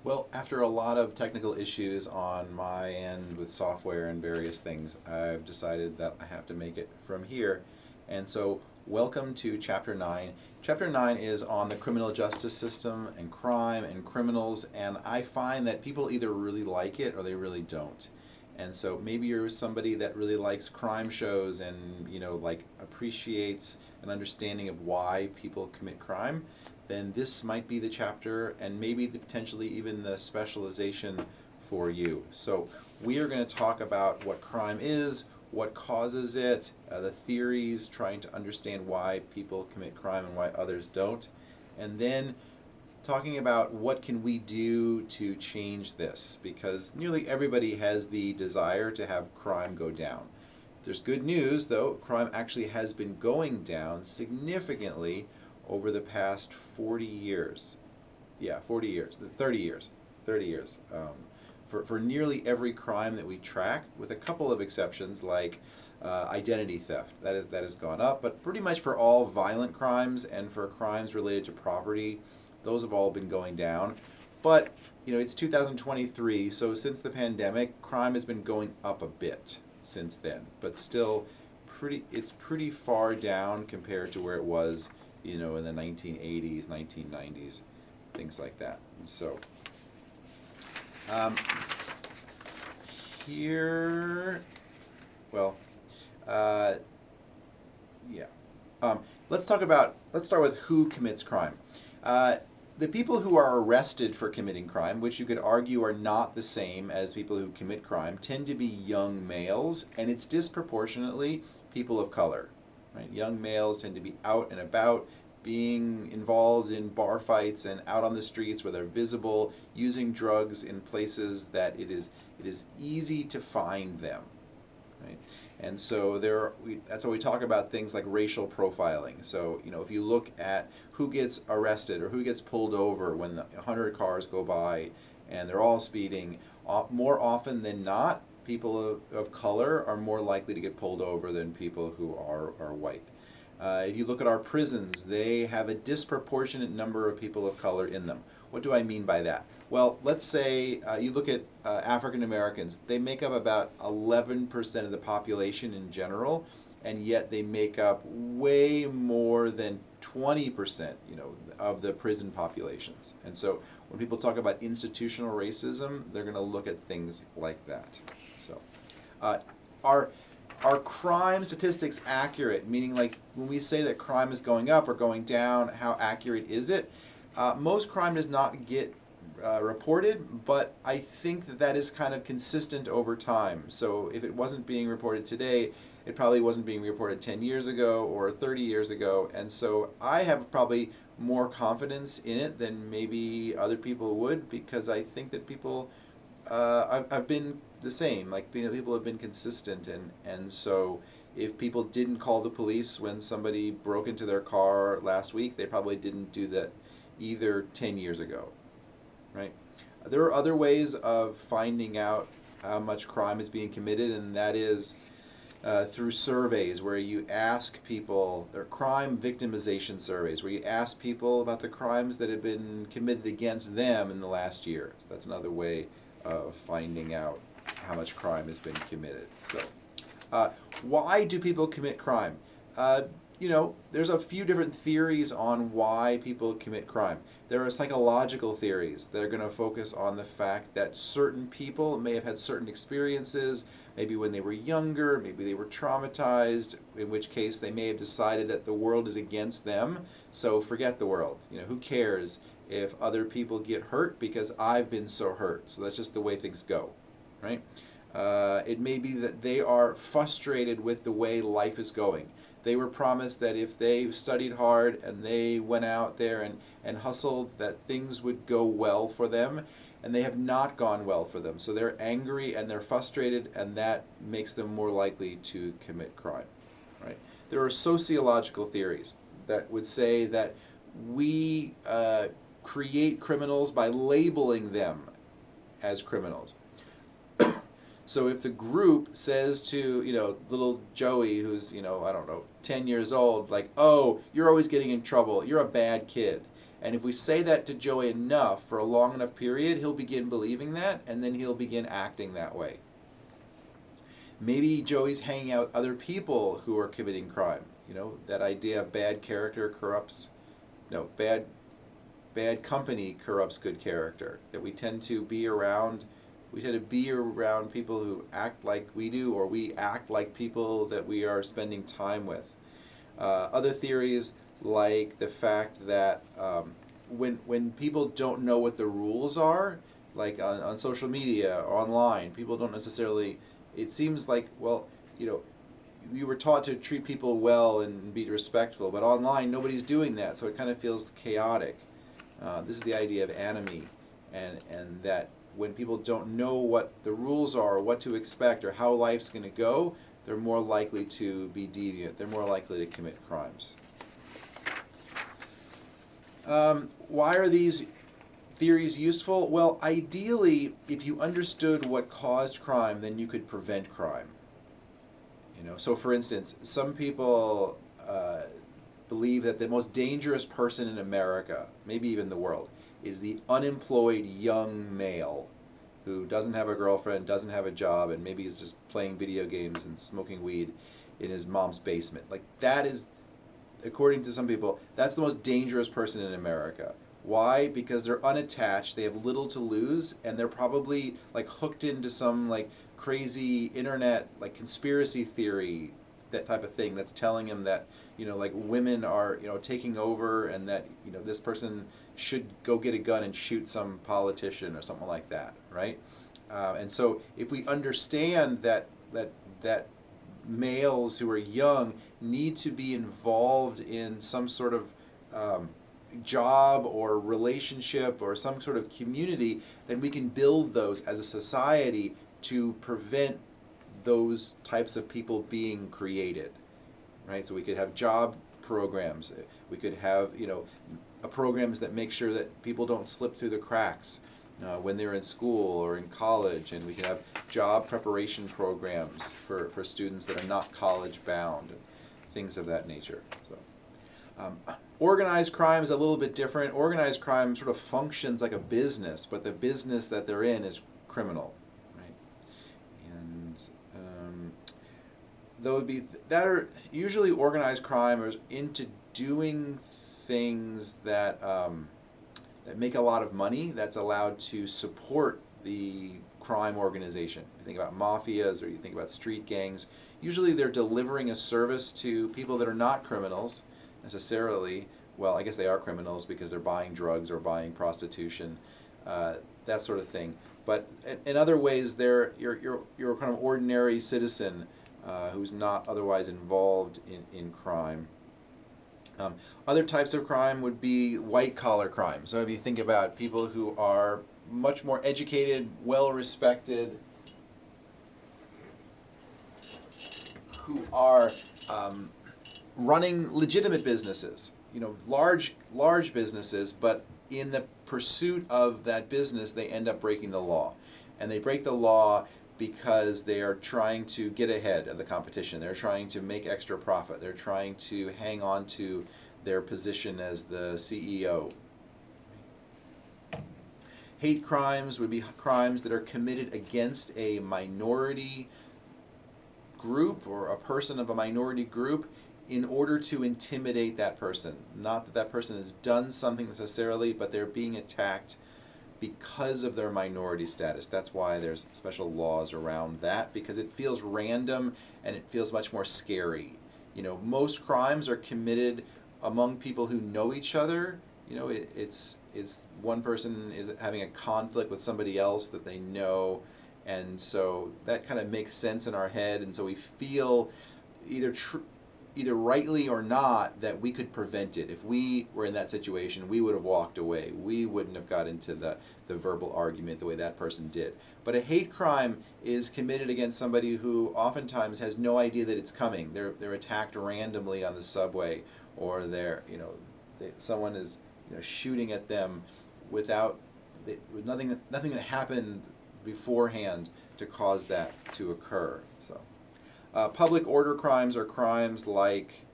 Well, after a lot of technical issues on my end with software and various things, I've decided that I have to make it from here. And so, welcome to Chapter 9. Chapter 9 is on the criminal justice system and crime and criminals, and I find that people either really like it or they really don't. And so maybe you're somebody that really likes crime shows and, like appreciates an understanding of why people commit crime, then this might be the chapter and maybe potentially even the specialization for you. So we are going to talk about what crime is, what causes it, the theories, trying to understand why people commit crime and why others don't, and then talking about what can we do to change this, because nearly everybody has the desire to have crime go down. There's good news, though. Crime actually has been going down significantly over the past 40 years. Yeah, 40 years, 30 years, 30 years. For nearly every crime that we track, with a couple of exceptions like identity theft, that has gone up, but pretty much for all violent crimes and for crimes related to property, those have all been going down. But it's 2023, so since the pandemic, crime has been going up a bit since then, but still it's pretty far down compared to where it was, in the 1980s, 1990s, things like that. And so um, here, well, uh, yeah. Let's start with who commits crime. Uh, the people who are arrested for committing crime, which you could argue are not the same as people who commit crime, tend to be young males, and it's disproportionately people of color. Right? Young males tend to be out and about, being involved in bar fights and out on the streets where they're visible, using drugs in places that it is easy to find them. Right? And so that's why we talk about things like racial profiling. So, if you look at who gets arrested or who gets pulled over when 100 cars go by and they're all speeding, more often than not, people of color are more likely to get pulled over than people who are white. If you look at our prisons, they have a disproportionate number of people of color in them. What do I mean by that? Well, let's say you look at African Americans. They make up about 11% of the population in general, and yet they make up way more than 20%, of the prison populations. And so when people talk about institutional racism, they're going to look at things like that. So, uh, our are crime statistics accurate? Meaning, like, when we say that crime is going up or going down, how accurate is it? Most crime does not get reported, but I think that is kind of consistent over time. So if it wasn't being reported today, it probably wasn't being reported 10 years ago or 30 years ago. And so I have probably more confidence in it than maybe other people would, because I think that people I've been the same. Like, people have been consistent, and so if people didn't call the police when somebody broke into their car last week, they probably didn't do that either 10 years ago, right? There are other ways of finding out how much crime is being committed, and that is through surveys where you ask people. They're crime victimization surveys where you ask people about the crimes that have been committed against them in the last year. So that's another way of finding out how much crime has been committed. So, why do people commit crime? There's a few different theories on why people commit crime. There are psychological theories that are going to focus on the fact that certain people may have had certain experiences, maybe when they were younger, maybe they were traumatized, in which case they may have decided that the world is against them, so forget the world. Who cares if other people get hurt because I've been so hurt? So that's just the way things go, right? It may be that they are frustrated with the way life is going. They were promised that if they studied hard and they went out there and hustled, that things would go well for them, and they have not gone well for them. So they're angry and they're frustrated, and that makes them more likely to commit crime. Right? There are sociological theories that would say that we create criminals by labeling them as criminals. So if the group says to, little Joey, who's, I don't know, 10 years old, like, oh, you're always getting in trouble, you're a bad kid. And if we say that to Joey enough for a long enough period, he'll begin believing that, and then he'll begin acting that way. Maybe Joey's hanging out with other people who are committing crime. You know, that idea of bad character corrupts, no, bad company corrupts good character. That we tend to be around people who act like we do, or we act like people that we are spending time with. Other theories, like the fact that when people don't know what the rules are, like on social media or online, people don't necessarily, it seems like, well, you know, you were taught to treat people well and be respectful, but online nobody's doing that, so it kind of feels chaotic. This is the idea of anomie, and that when people don't know what the rules are, or what to expect, or how life's going to go, they're more likely to be deviant. They're more likely to commit crimes. Why are these theories useful? Well, ideally, if you understood what caused crime, then you could prevent crime. You know, so for instance, some people believe that the most dangerous person in America, maybe even the world, is the unemployed young male who doesn't have a girlfriend, doesn't have a job, and maybe is just playing video games and smoking weed in his mom's basement. Like, that is, according to some people, that's the most dangerous person in America. Why? Because they're unattached, they have little to lose, and they're probably like hooked into some like crazy internet like conspiracy theory, that type of thing, that's telling him that, you know, like women are, you know, taking over, and that, you know, this person should go get a gun and shoot some politician or something like that, right? And so if we understand that males who are young need to be involved in some sort of job or relationship or some sort of community, then we can build those as a society to prevent those types of people being created, right? So we could have job programs. We could have, you know, programs that make sure that people don't slip through the cracks when they're in school or in college, and we can have job preparation programs for students that are not college bound, and things of that nature. So organized crime is a little bit different. Organized crime sort of functions like a business, but the business that they're in is criminal, right? And that are usually organized crime are into doing things that that make a lot of money, that's allowed to support the crime organization. If you think about mafias or you think about street gangs, usually they're delivering a service to people that are not criminals necessarily. Well, I guess they are criminals because they're buying drugs or buying prostitution, that sort of thing. But in other ways, you're a kind of ordinary citizen who's not otherwise involved in crime. Other types of crime would be white-collar crime. So if you think about people who are much more educated, well-respected, who are running legitimate businesses, you know, large businesses, but in the pursuit of that business, they end up breaking the law. And they break the law because they are trying to get ahead of the competition. They're trying to make extra profit. They're trying to hang on to their position as the CEO. Hate crimes would be crimes that are committed against a minority group or a person of a minority group in order to intimidate that person. Not that that person has done something necessarily, but they're being attacked because of their minority status. That's why there's special laws around that, because it feels random and it feels much more scary. You know, most crimes are committed among people who know each other. You know, it's one person is having a conflict with somebody else that they know, and so that kind of makes sense in our head, and so we feel either rightly or not, that we could prevent it. If we were in that situation, we would have walked away. We wouldn't have got into the verbal argument the way that person did. But a hate crime is committed against somebody who oftentimes has no idea that it's coming. They're attacked randomly on the subway, or someone is shooting at them with nothing that happened beforehand to cause that to occur. So. Public order crimes are crimes like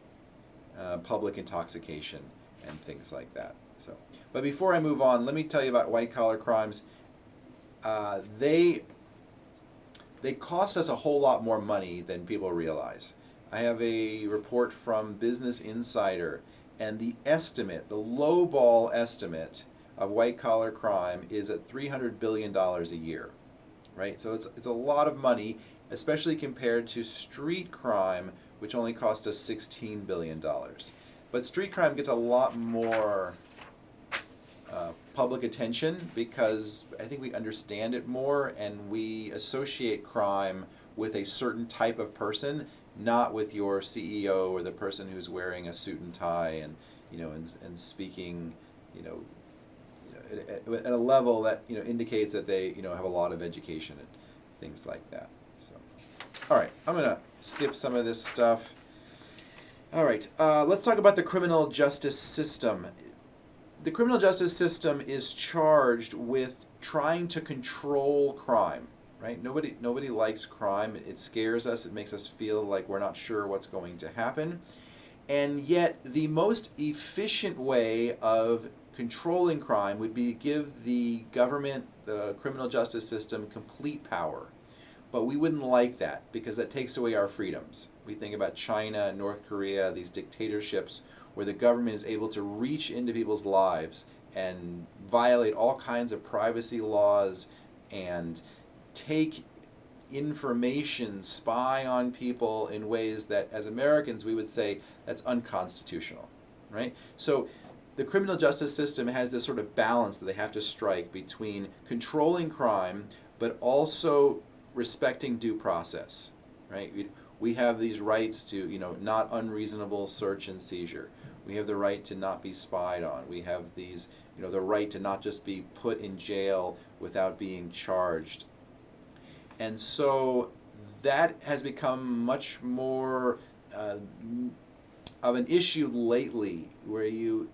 public intoxication and things like that. So, but before I move on, let me tell you about white-collar crimes. They cost us a whole lot more money than people realize. I have a report from Business Insider, and the lowball estimate of white-collar crime is at $300 billion a year, right? So it's a lot of money, especially compared to street crime, which only cost us $16 billion. But street crime gets a lot more public attention because I think we understand it more, and we associate crime with a certain type of person, not with your CEO or the person who's wearing a suit and tie and and speaking at a level that indicates that they have a lot of education and things like that. So, all right, I'm gonna skip some of this stuff. All right, let's talk about the criminal justice system. The criminal justice system is charged with trying to control crime, right? Nobody likes crime. It scares us. It makes us feel like we're not sure what's going to happen. And yet the most efficient way of controlling crime would be to give the government, the criminal justice system, complete power. But we wouldn't like that because that takes away our freedoms. We think about China, North Korea, these dictatorships where the government is able to reach into people's lives and violate all kinds of privacy laws and take information, spy on people in ways that as Americans we would say that's unconstitutional, right? So the criminal justice system has this sort of balance that they have to strike between controlling crime but also respecting due process, right? We have these rights to, not unreasonable search and seizure. We have the right to not be spied on. We have these, the right to not just be put in jail without being charged. And so that has become much more of an issue lately, where you're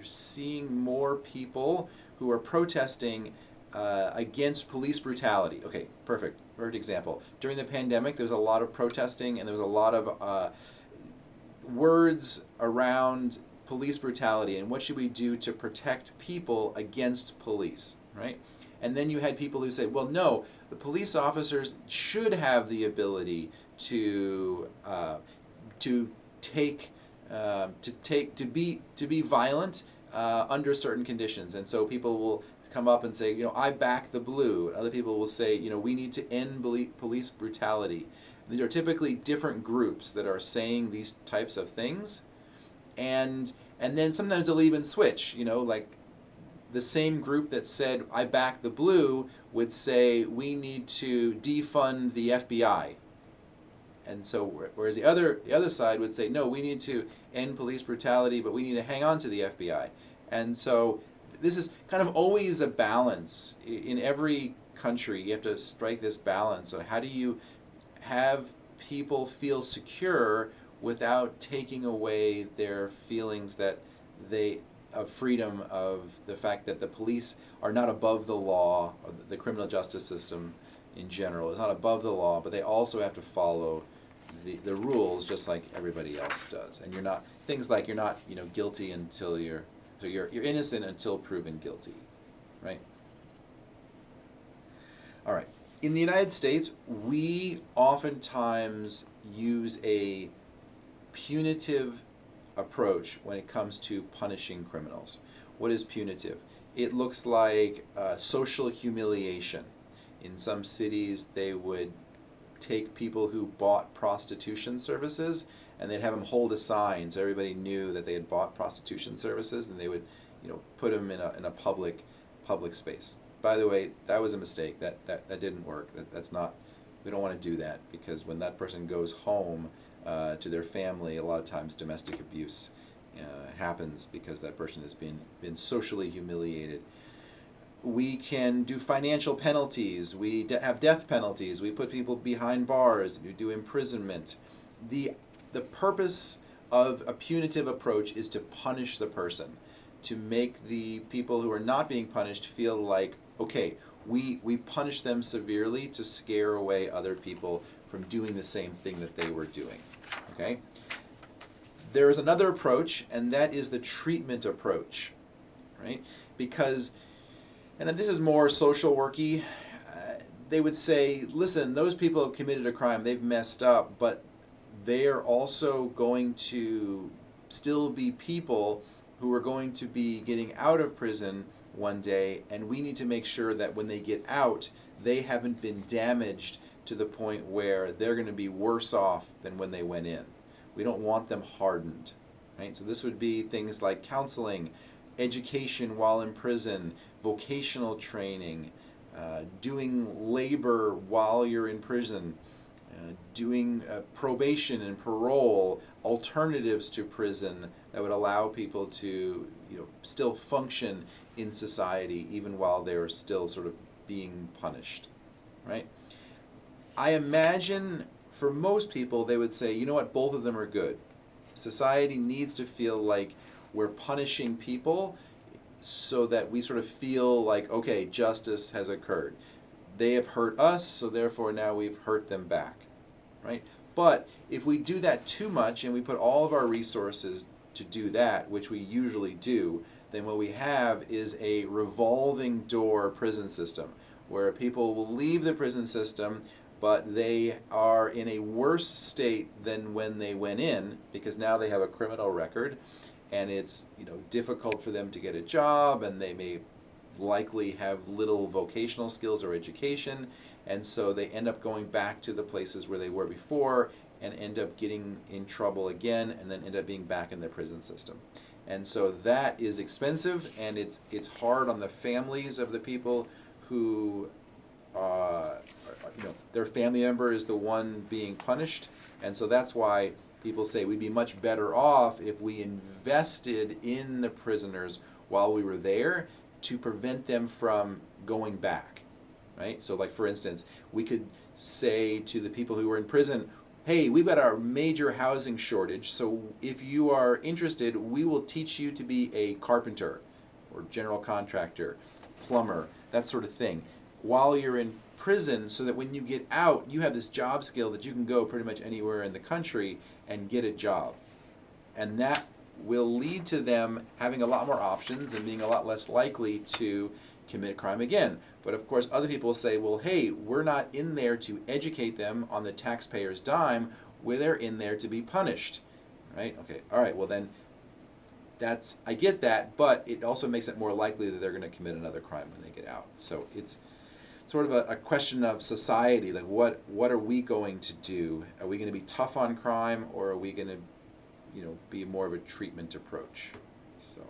seeing more people who are protesting against police brutality. Okay, perfect example. During the pandemic, there was a lot of protesting, and there was a lot of words around police brutality and what should we do to protect people against police, right? And then you had people who say, well, no, the police officers should have the ability to be violent under certain conditions. And so people will come up and say, I back the blue. Other people will say, we need to end police brutality. These are typically different groups that are saying these types of things, and then sometimes they'll even switch. Like the same group that said I back the blue would say we need to defund the FBI, and so whereas the other side would say no, we need to end police brutality, but we need to hang on to the FBI. And so this is kind of always a balance in every country. You have to strike this balance of how do you have people feel secure without taking away their feelings that of freedom, of the fact that the police are not above the law, or the criminal justice system in general is not above the law, but they also have to follow the rules just like everybody else does. And you're not guilty until you're innocent until proven guilty, right? All right. In the United States, we oftentimes use a punitive approach when it comes to punishing criminals. What is punitive? It looks like social humiliation. In some cities, they would take people who bought prostitution services and they'd have them hold a sign so everybody knew that they had bought prostitution services, and they would put them in a public space. By the way, that was a mistake. That didn't work. That's not. We don't want to do that, because when that person goes home to their family, a lot of times domestic abuse happens because that person has been socially humiliated. We can do financial penalties. We have death penalties. We put people behind bars. We do imprisonment. The purpose of a punitive approach is to punish the person, to make the people who are not being punished feel like, okay, we punish them severely to scare away other people from doing the same thing that they were doing. Okay? there is another approach, and that is the treatment approach, right? Because, and this is more social worky, they would say, listen, those people have committed a crime, they've messed up, but they are also going to still be people who are going to be getting out of prison one day, and we need to make sure that when they get out, they haven't been damaged to the point where they're going to be worse off than when they went in. We don't want them hardened, right? So this would be things like counseling, education while in prison, vocational training, doing labor while you're in prison, doing probation and parole, alternatives to prison that would allow people to, still function in society even while they're still sort of being punished, right? I imagine for most people they would say, you know what, both of them are good. Society needs to feel like we're punishing people so that we sort of feel like, okay, justice has occurred. They have hurt us, so therefore now we've hurt them back, right? But if we do that too much and we put all of our resources to do that, which we usually do, then what we have is a revolving door prison system where people will leave the prison system, but they are in a worse state than when they went in because now they have a criminal record, and it's difficult for them to get a job, and they may likely have little vocational skills or education, and so they end up going back to the places where they were before and end up getting in trouble again, and then end up being back in the prison system. And so that is expensive, and it's hard on the families of the people who their family member is the one being punished. And so that's why people say we'd be much better off if we invested in the prisoners while we were there to prevent them from going back, right? So like, for instance, we could say to the people who were in prison, hey, we've got our major housing shortage, so if you are interested, we will teach you to be a carpenter or general contractor, plumber, that sort of thing, while you're in prison, so that when you get out, you have this job skill that you can go pretty much anywhere in the country and get a job. And that will lead to them having a lot more options and being a lot less likely to commit crime again. But of course, other people say, well, hey, we're not in there to educate them on the taxpayer's dime, they're in there to be punished, right? Okay, all right, well then, I get that, but it also makes it more likely that they're going to commit another crime when they get out. So it's sort of a question of society, like what are we going to do? Are we going to be tough on crime, or are we going to be more of a treatment approach? So,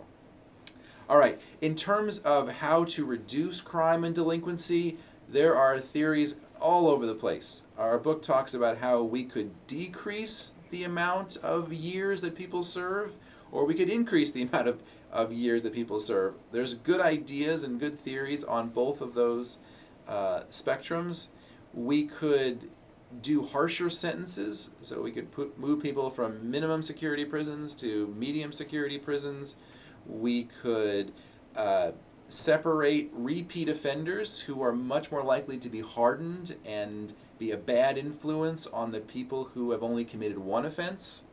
all right, in terms of how to reduce crime and delinquency, there are theories all over the place. Our book talks about how we could decrease the amount of years that people serve, or we could increase the amount of years that people serve. There's good ideas and good theories on both of those spectrums. We could do harsher sentences, so we could move people from minimum security prisons to medium security prisons. We could separate repeat offenders who are much more likely to be hardened and be a bad influence on the people who have only committed one offense,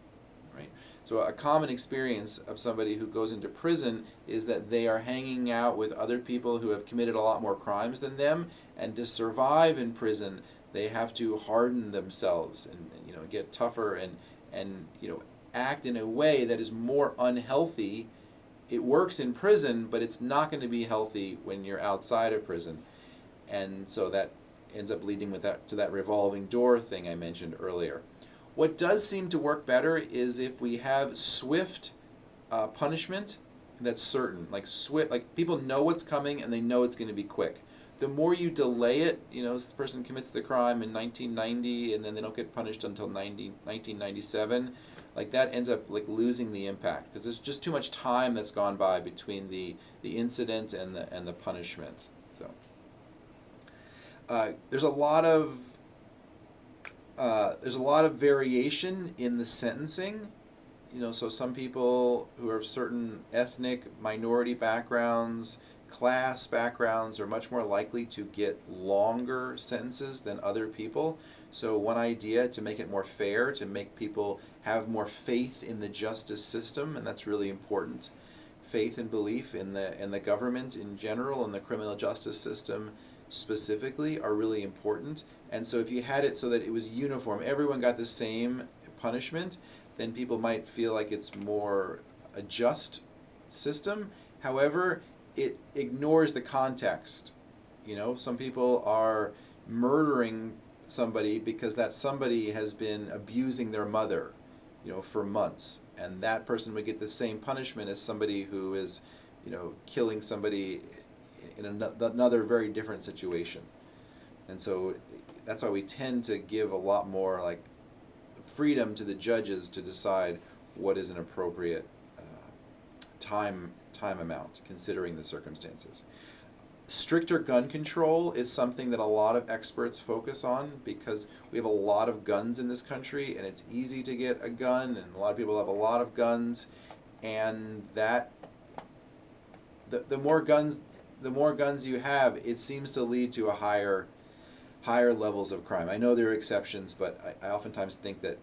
right? So a common experience of somebody who goes into prison is that they are hanging out with other people who have committed a lot more crimes than them, and to survive in prison, they have to harden themselves and get tougher and act in a way that is more unhealthy. It works in prison, but it's not going to be healthy when you're outside of prison. And so that ends up leading to that revolving door thing I mentioned earlier. What does seem to work better is if we have swift punishment that's certain, like people know what's coming and they know it's going to be quick. The more you delay it, this person commits the crime in 1990 and then they don't get punished until 1997, like that ends up like losing the impact because there's just too much time that's gone by between the incident and the punishment. So there's a lot of variation in the sentencing. So some people who are of certain ethnic minority backgrounds class backgrounds are much more likely to get longer sentences than other people. So one idea to make it more fair, to make people have more faith in the justice system, and that's really important. Faith and belief in the government in general and the criminal justice system specifically are really important. And so if you had it so that it was uniform, everyone got the same punishment, then people might feel like it's more a just system. However, it ignores the context. You know, some people are murdering somebody because that somebody has been abusing their mother, you know, for months, and that person would get the same punishment as somebody who is, you know, killing somebody in another very different situation. And so that's why we tend to give a lot more like freedom to the judges to decide what is an appropriate time amount considering the circumstances. Stricter gun control is something that a lot of experts focus on because we have a lot of guns in this country and it's easy to get a gun and a lot of people have a lot of guns, and that the more guns you have, it seems to lead to a higher levels of crime. I know there are exceptions, but I oftentimes think that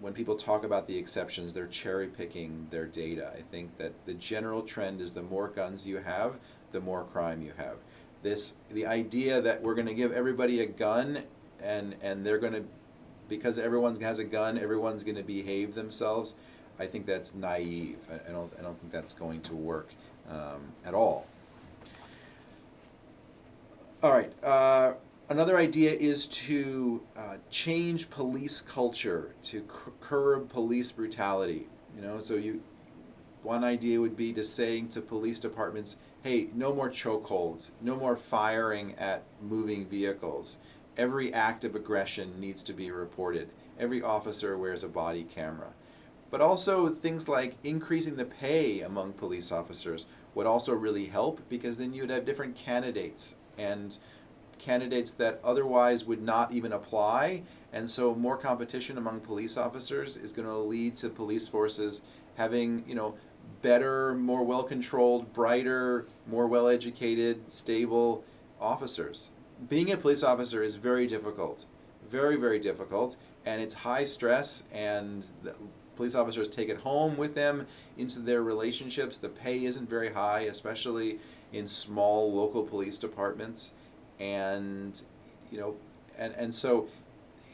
when people talk about the exceptions, they're cherry picking their data. I think that the general trend is the more guns you have, the more crime you have. The idea that we're going to give everybody a gun and they're going to, because everyone has a gun, everyone's going to behave themselves, I think that's naive. I don't think that's going to work at all. All right. Another idea is to change police culture, to curb police brutality. You know, so one idea would be to saying to police departments, hey, no more chokeholds, no more firing at moving vehicles. Every act of aggression needs to be reported. Every officer wears a body camera. But also things like increasing the pay among police officers would also really help, because then you'd have different candidates and candidates that otherwise would not even apply, and so more competition among police officers is going to lead to police forces having, you know, better, more well-controlled, brighter, more well-educated, stable officers. Being a police officer is very difficult, very, very difficult, and it's high stress, and the police officers take it home with them into their relationships. The pay isn't very high, especially in small local police departments. And you know, and so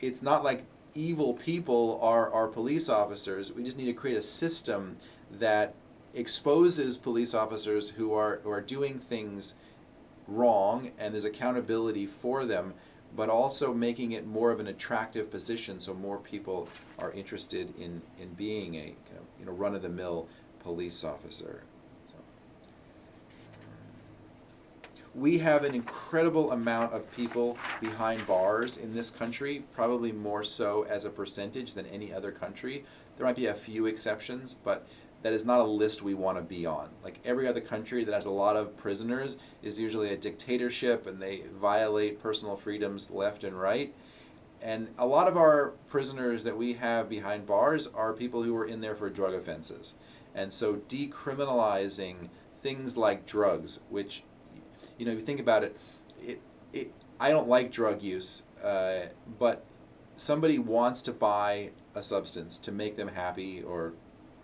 it's not like evil people are police officers. We just need to create a system that exposes police officers who are doing things wrong, and there's accountability for them, but also making it more of an attractive position so more people are interested in being a run-of-the-mill police officer. We have an incredible amount of people behind bars in this country, probably more so as a percentage than any other country. There might be a few exceptions, but that is not a list we want to be on. Like every other country that has a lot of prisoners is usually a dictatorship, and they violate personal freedoms left and right. And a lot of our prisoners that we have behind bars are people who are in there for drug offenses. And so decriminalizing things like drugs, which, you know, if you think about it, I don't like drug use, but somebody wants to buy a substance to make them happy or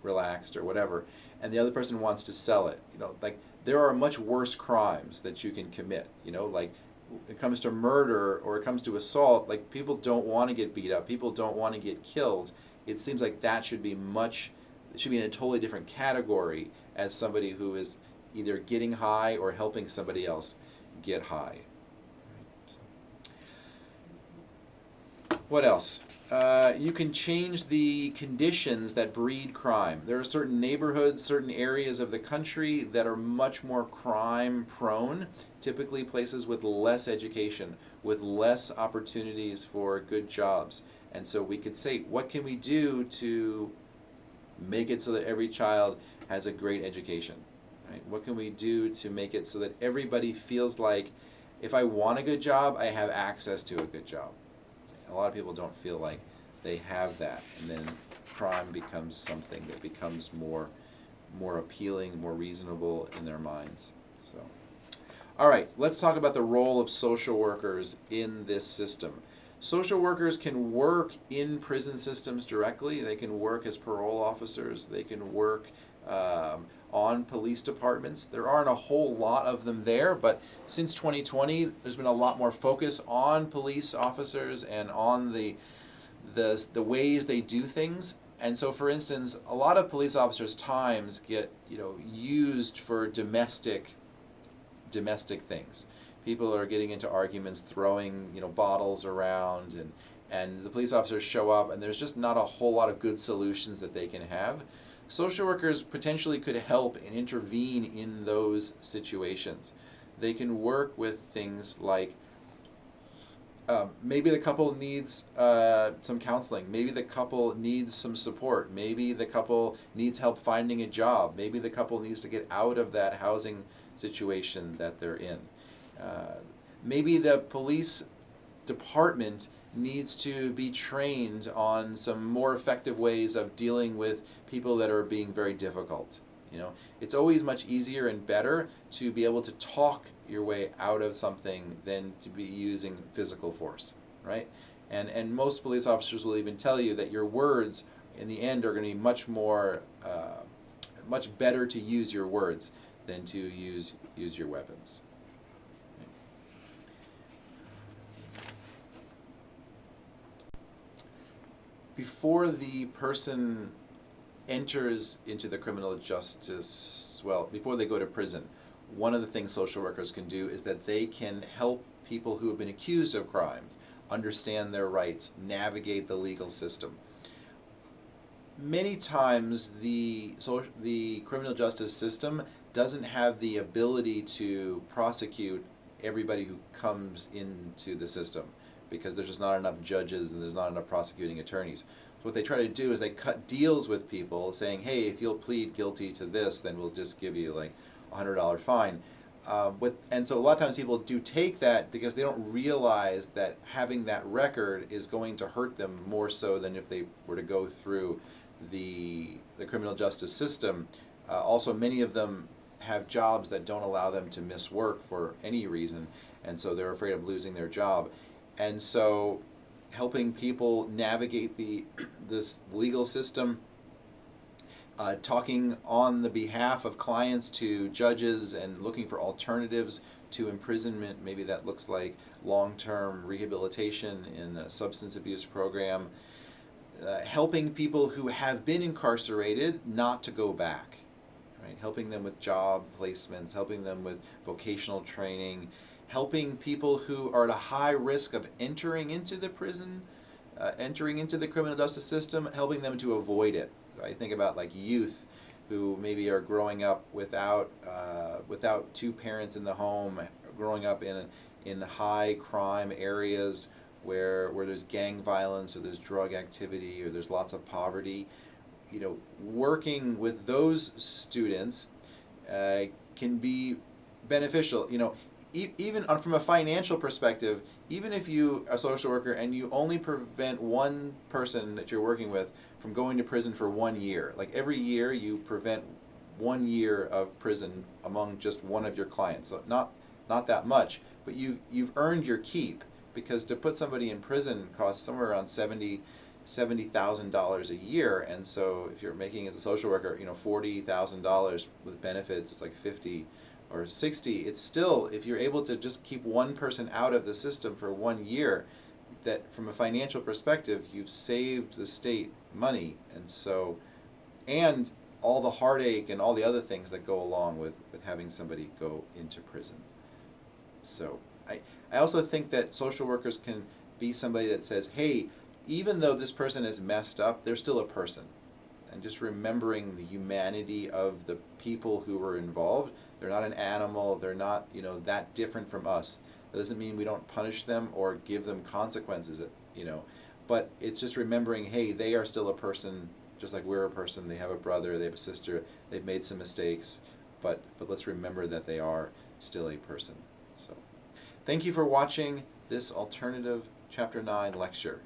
relaxed or whatever, and the other person wants to sell it. You know, like there are much worse crimes that you can commit. You know, like it comes to murder or it comes to assault, like people don't want to get beat up, people don't want to get killed. It seems like that should be in a totally different category as somebody who is either getting high or helping somebody else get high. What else? You can change the conditions that breed crime. There are certain neighborhoods, certain areas of the country that are much more crime prone, typically places with less education, with less opportunities for good jobs. And so we could say, what can we do to make it so that every child has a great education? Right? What can we do to make it so that everybody feels like if I want a good job, I have access to a good job? A lot of people don't feel like they have that, and then crime becomes something that becomes more appealing, more reasonable in their minds. So All right, let's talk about the role of social workers in this system. Social workers can work in prison systems directly. They can work as parole officers. They can work on police departments. There aren't a whole lot of them there, but since 2020, there's been a lot more focus on police officers and on the ways they do things. And so, for instance, a lot of police officers' times get used for domestic things. People are getting into arguments, throwing bottles around, and the police officers show up, and there's just not a whole lot of good solutions that they can have. Social workers potentially could help and intervene in those situations. They can work with things like maybe the couple needs some counseling. Maybe the couple needs some support. Maybe the couple needs help finding a job. Maybe the couple needs to get out of that housing situation that they're in. Maybe the police department needs to be trained on some more effective ways of dealing with people that are being very difficult. It's always much easier and better to be able to talk your way out of something than to be using physical force, right? And most police officers will even tell you that your words in the end are going to be much better to use your words than to use your weapons. Before the person enters into the criminal justice, well, before they go to prison, one of the things social workers can do is that they can help people who have been accused of crime understand their rights, navigate the legal system. Many times the criminal justice system doesn't have the ability to prosecute everybody who comes into the system because there's just not enough judges and there's not enough prosecuting attorneys. So what they try to do is they cut deals with people saying, hey, if you'll plead guilty to this, then we'll just give you like $100 fine. And so a lot of times people do take that because they don't realize that having that record is going to hurt them more so than if they were to go through the criminal justice system. Also, many of them have jobs that don't allow them to miss work for any reason, and so they're afraid of losing their job. And so helping people navigate this legal system, talking on the behalf of clients to judges and looking for alternatives to imprisonment. Maybe that looks like long-term rehabilitation in a substance abuse program. Helping people who have been incarcerated not to go back, right? Helping them with job placements, helping them with vocational training, helping people who are at a high risk of entering into the prison, entering into the criminal justice system, helping them to avoid it. I think about like youth who maybe are growing up without two parents in the home, growing up in high crime areas where there's gang violence or there's drug activity or there's lots of poverty. Working with those students can be beneficial. Even from a financial perspective, even if you are a social worker and you only prevent one person that you're working with from going to prison for 1 year, like every year you prevent 1 year of prison among just one of your clients. So not that much, but you've earned your keep, because to put somebody in prison costs somewhere around $70,000 a year, and so if you're making as a social worker, $40,000 with benefits, it's like 50 or 60. It's still, if you're able to just keep one person out of the system for 1 year, that from a financial perspective, you've saved the state money, and all the heartache and all the other things that go along with having somebody go into prison. So I also think that social workers can be somebody that says, hey, even though this person is messed up, they're still a person. And just remembering the humanity of the people who were involved. They're not an animal. They're not, that different from us. That doesn't mean we don't punish them or give them consequences, But it's just remembering, hey, they are still a person, just like we're a person. They have a brother. They have a sister. They've made some mistakes. But let's remember that they are still a person. So, thank you for watching this alternative Chapter 9 lecture.